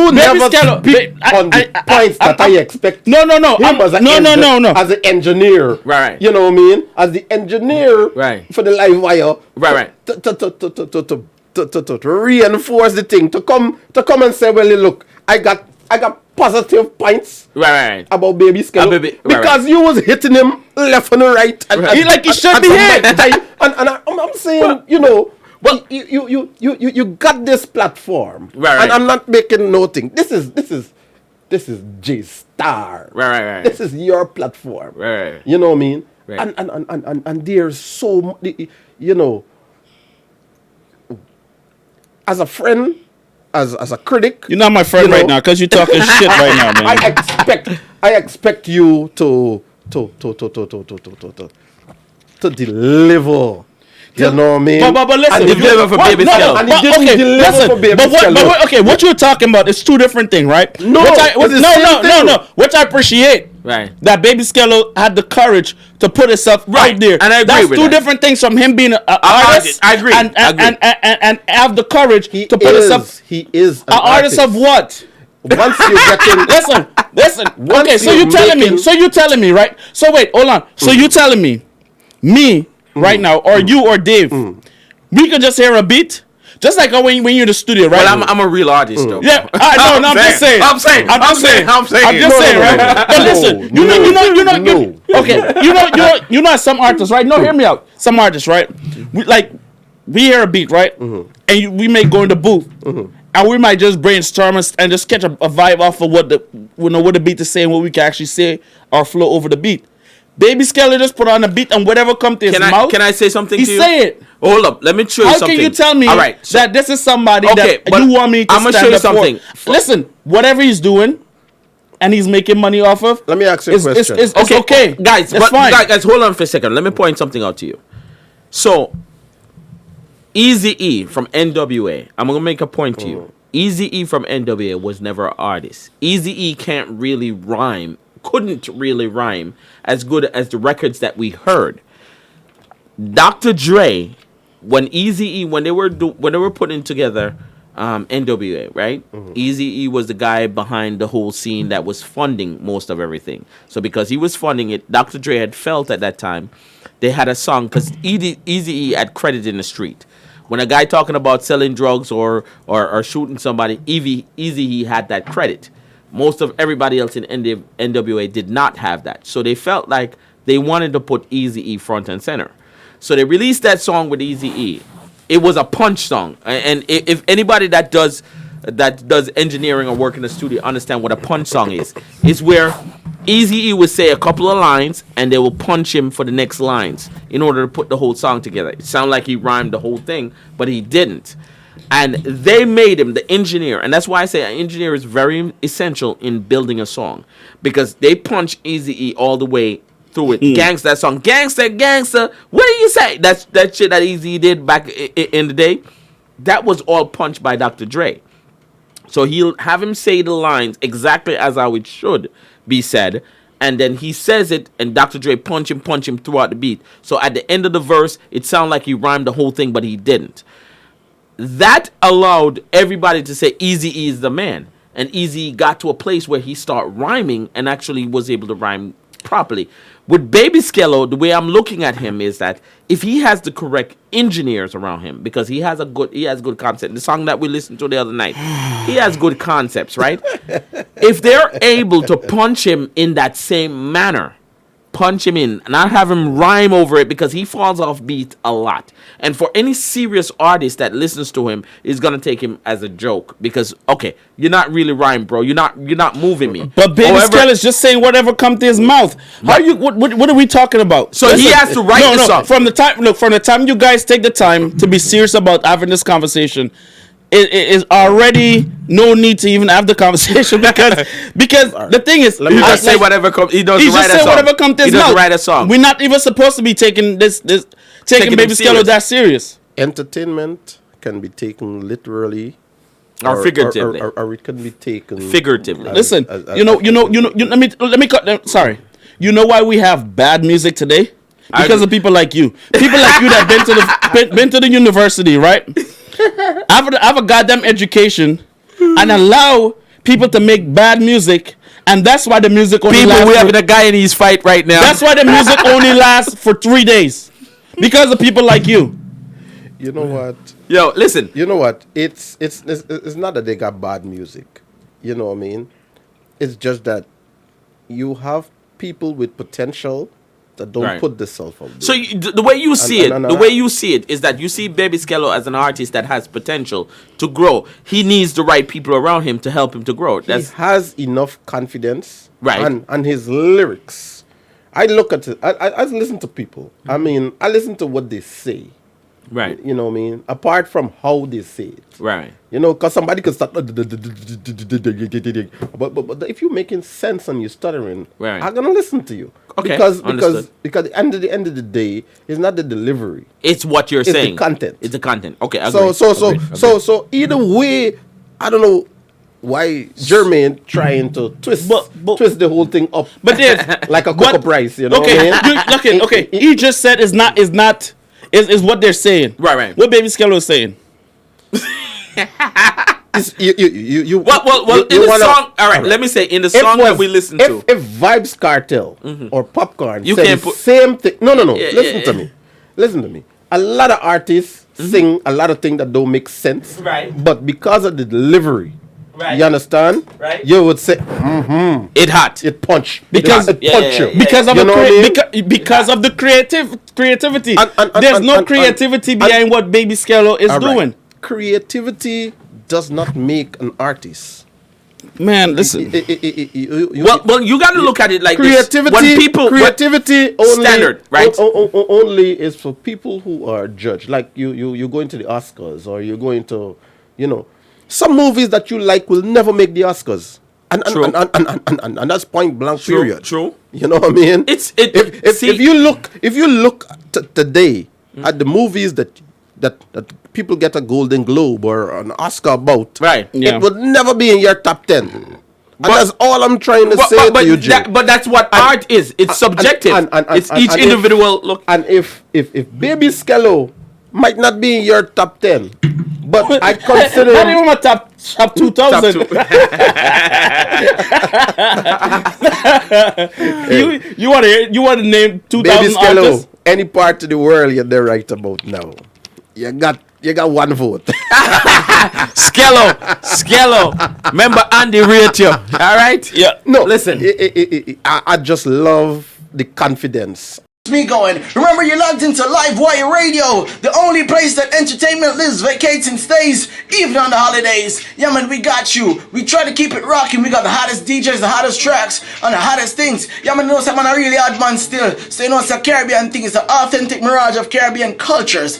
You Baby never Skello, speak on the points that I expect. No. Him as a No. As an engineer, Right. You know what I mean? As the engineer, Right. For the live wire, Right. To reinforce the thing, to come and say, well, look, I got positive points Right. about Baby Skello because you was hitting him left and right, and he should be hit. And I'm saying, you know. Well, you got this platform, right. And I'm not making nothing. This is J Star, right. This is your platform, right. You know what I mean? Right. And there's so, you know, as a friend, as a critic, you're not my friend right now because you're talking shit right now, man. I expect you to deliver. You know what I mean? But listen, and deliver for Baby Skello. And he didn't deliver for Baby Skello. Okay, what you're talking about is two different things, right? No, Which I appreciate. Right. That Baby Skello had the courage to put himself out there. And I agree That's with two that. different things from him being an artist. I agree. And have the courage to put himself. He is an artist of what? Once you get in, listen. Okay, so you're telling me, right? So wait, hold on. So you telling me right now, or you or Dave, we could just hear a beat, just like when you're in the studio, right? Well, I'm a real artist, though. Yeah, I'm just saying. I'm just saying, right? But listen, you know. Okay, you know, some artists, right? No, hear me out. Some artists, right? We hear a beat, right? And we may go in the booth, and we might just brainstorm and just catch a vibe off of what the beat is saying, what we can actually say or flow over the beat. Baby Skello just put on a beat and whatever comes to his mouth. Can I say something to you? He say it. Hold up, let me show you something. How can you tell me that this is somebody that you want me to stand up for? I'm going to show you something. Listen, whatever he's doing and he's making money off of, let me ask you a question. It's okay. Guys, guys, hold on for a second. Let me point something out to you. So, Eazy-E from NWA, I'm going to make a point to you. Eazy-E from NWA was never an artist. Eazy-E couldn't really rhyme as good as the records that we heard. Dr. Dre, when they were putting together NWA, right? Eazy-E was the guy behind the whole scene that was funding most of everything. So because he was funding it, Dr. Dre had felt at that time they had a song because Eazy-E had credit in the street. When a guy talking about selling drugs or shooting somebody, Eazy-E had that credit. Most of everybody else in NWA did not have that. So they felt like they wanted to put Eazy-E front and center. So they released that song with Eazy-E. It was a punch song. And if anybody that does engineering or work in the studio understand what a punch song is, it's where Eazy-E would say a couple of lines and they will punch him for the next lines in order to put the whole song together. It sounded like he rhymed the whole thing, but he didn't. And they made him the engineer. And that's why I say an engineer is very essential in building a song. Because they punch Eazy-E all the way through it. Gangsta, that song. Gangsta. What do you say? That shit that Eazy did back in the day. That was all punched by Dr. Dre. So he'll have him say the lines exactly as how it should be said. And then he says it, and Dr. Dre punch him throughout the beat. So at the end of the verse, it sounded like he rhymed the whole thing, but he didn't. That allowed everybody to say Eazy-E is the man. And Eazy got to a place where he started rhyming and actually was able to rhyme properly. With Baby Skello, the way I'm looking at him is that if he has the correct engineers around him, because he has good concept. The song that we listened to the other night, he has good concepts, right? If they're able to punch him in that same manner, punch him in, not have him rhyme over it because he falls off beat a lot. And for any serious artist that listens to him, is gonna take him as a joke because you're not really rhyming, bro. You're not moving me. But Baby Skello is just saying whatever comes to his mouth. What are we talking about? So he has to write the song. From the time you guys take the time to be serious about having this conversation, it is already no need to even have the conversation because the thing is, let me just say whatever comes. He doesn't write a song. Whatever comes to his mouth. He doesn't write a song. We're not even supposed to be taking taking Baby Skello that serious. Entertainment can be taken literally or figuratively, or it can be taken figuratively. Listen, let me cut them. Sorry, you know why we have bad music today? Because of people like you. People like you that been to the university, right? Have a goddamn education and allow people to make bad music, and that's why the music only People, lasts. we having a Guyanese fight right now. That's why the music only lasts for 3 days, because of people like you. You know what? Yo, listen. You know what? It's not that they got bad music. You know what I mean? It's just that you have people with potential that don't Right. put themselves out there. So the way you see And- the way you see it is that you see Baby Skello as an artist that has potential to grow. He needs the right people around him to help him to grow. he has enough confidence, Right. And his lyrics. I look at it. I listen to people. I mean, I listen to what they say. right, You know what I mean? Apart from how they say it. right. You know, because somebody could start. But if you're making sense and you're stuttering, Right. I'm gonna listen to you. Okay, Because understood. at the end of the day, it's not the delivery. It's what you're It's the saying. content. It's the content. Okay. So Agree. so either way, I don't know why Jermaine trying to twist twist the whole thing up, But there's like a Coco Price. You know okay, what I mean? okay. He just said is what they're saying. Right. What Baby Skello is saying. You Well, in the song. All right. Let me say in the song that we listened to. If Vibes Cartel or Popcorn You said can't the put- same thing. No. Yeah, Listen yeah, to yeah. me. Listen to me. A lot of artists sing a lot of things that don't make sense. Right. But because of the delivery, Right. you understand? Right. You would say It hot. it punch. Because- it Yeah, punch yeah, you. yeah. Because of You the know what I mean? because of the creativity. And- There's no and- creativity and- behind what Baby Skello is All right. doing. Creativity does not make an artist. Man, listen. Well, you got to look at it like creativity. this. When people creativity only standard, right? Only is for people who are judged. Like you go into the Oscars, or you're going to, some movies that you like will never make the Oscars. And True. And that's point blank. True, Period. true. You know what I mean? If you look today at the movies that people get a Golden Globe or an Oscar about, Right. Yeah. it would never be in your top 10. And that's all I'm trying to say to you, Jay. but that's what art is. It's subjective. It's each and individual look. And if Baby Skello might not be in your top 10, but I consider Not him even my top 2000. You want to name 2000 Baby Skello, artists? any part of the world you're there right about now, you got one vote. Skello. Remember Andy rate you. All right? Yeah. No, Listen. I just love the confidence. Me going. Remember, you're logged into Livewire Radio, the only place that entertainment lives, vacates, and stays, even on the holidays. Yeah, man, we got you. We try to keep it rocking. We got the hottest DJs, the hottest tracks, and the hottest things. Yeah, man, you know, man, a really hard man still. So, you know, it's a Caribbean thing. It's an authentic mirage of Caribbean cultures.